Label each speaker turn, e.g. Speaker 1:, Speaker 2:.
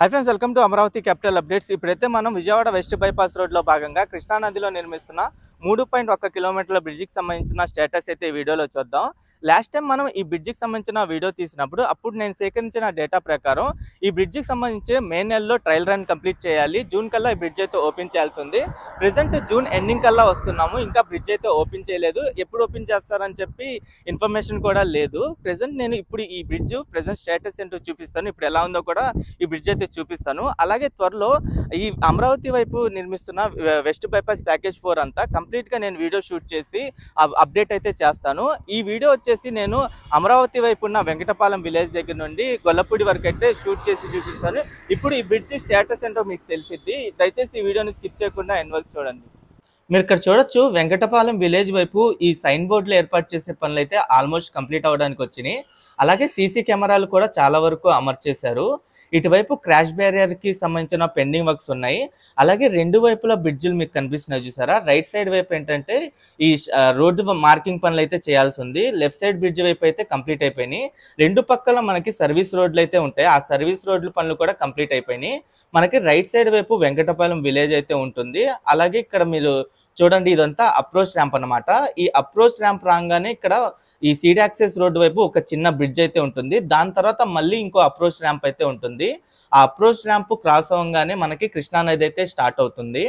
Speaker 1: Hi friends, welcome to Amaravati capital updates. ఇప్పుడైతే మనం Vijayawada west bypass రోడ్లో భాగంగా కృష్ణానదిలో నిర్మిస్తున్న 3.1 కిలోమీటర్ల బ్రిడ్జికి సంబంధించిన స్టేటస్ అయితే ఈ వీడియోలో చూద్దాం. లాస్ట్ టైం మనం ఈ బ్రిడ్జికి సంబంధించిన వీడియో తీసినప్పుడు అప్పుడు నేను సేకరించిన డేటా ప్రకారం ఈ బ్రిడ్జికి సంబంధించి మే నెలలో ట్రయల్ రన్ కంప్లీట్ చేయాలి. జూన్ కల్లా ఈ బ్రిడ్జ్ అయితే ఓపెన్ చేయాల్సి ఉంది. ప్రెసెంట్ జూన్ ఎండింగ్ కల్లా వస్తున్నాము, ఇంకా బ్రిడ్జ్ అయితే ఓపెన్ చేయలేదు. ఎప్పుడు ఓపెన్ చేస్తారని చెప్పి ఇన్ఫర్మేషన్ కూడా లేదు. ప్రెసెంట్ నేను ఇప్పుడు ఈ బ్రిడ్జ్ ప్రెసెంట్ స్టేటస్ ఏంటో చూపిస్తాను, ఇప్పుడు ఎలా ఉందో కూడా ఈ బ్రిడ్జ్ అయితే చూపిస్తాను. అలాగే త్వరలో ఈ అమరావతి వైపు నిర్మిస్తున్న వెస్ట్ బైపాస్ ప్యాకేజ్ 4 అంతా కంప్లీట్ గా నేను వీడియో షూట్ చేసి అప్డేట్ అయితే చేస్తాను. ఈ వీడియో వచ్చేసి నేను అమరావతి వైపు ఉన్న వెంకటపాలెం విలేజ్ దగ్గర నుండి గొల్లపూడి వరకు అయితే షూట్ చేసి చూపిస్తాను. ఇప్పుడు ఈ బ్రిడ్జ్ స్టేటస్ ఏంటో మీకు తెలిసిద్ది. దయచేసి ఈ వీడియోని స్కిప్ చేయకుండా ఎండ్ వరకు చూడండి. మీరు ఇక్కడ చూడొచ్చు, వెంకటపాలెం విలేజ్ వైపు ఈ సైన్ బోర్డులు ఏర్పాటు చేసే పనులు అయితే ఆల్మోస్ట్ కంప్లీట్ అవ్వడానికి వచ్చినాయి. అలాగే సీసీ కెమెరాలు కూడా చాలా వరకు అమర్చేశారు. ఇటువైపు క్రాష్ బ్యారియర్ కి సంబంధించిన పెండింగ్ వర్క్స్ ఉన్నాయి. అలాగే రెండు వైపుల బ్రిడ్జిలు మీకు కనిపిస్తున్నాయి చూసారా. రైట్ సైడ్ వైపు ఏంటంటే ఈ రోడ్డు మార్కింగ్ పనులు అయితే చేయాల్సి ఉంది. లెఫ్ట్ సైడ్ బ్రిడ్జ్ వైపు అయితే కంప్లీట్ అయిపోయినాయి. రెండు పక్కల మనకి సర్వీస్ రోడ్లు అయితే ఉంటాయి. ఆ సర్వీస్ రోడ్ల పనులు కూడా కంప్లీట్ అయిపోయినాయి. మనకి రైట్ సైడ్ వైపు వెంకటపాలెం విలేజ్ అయితే ఉంటుంది. అలాగే ఇక్కడ మీరు చూడండి, ఇదంతా అప్రోచ్ ర్యాంప్ అన్నమాట. ఈ అప్రోచ్ ర్యాంప్ రాగానే ఇక్కడ ఈ సీడ్ యాక్సెస్ రోడ్డు వైపు ఒక చిన్న బ్రిడ్జ్ అయితే ఉంటుంది. దాని తర్వాత మళ్ళీ ఇంకో అప్రోచ్ ర్యాంప్ అయితే ఉంటుంది. ఆ అప్రోచ్ ర్యాంప్ క్రాస్ అవ్వగానే మనకి కృష్ణానది అయితే స్టార్ట్ అవుతుంది.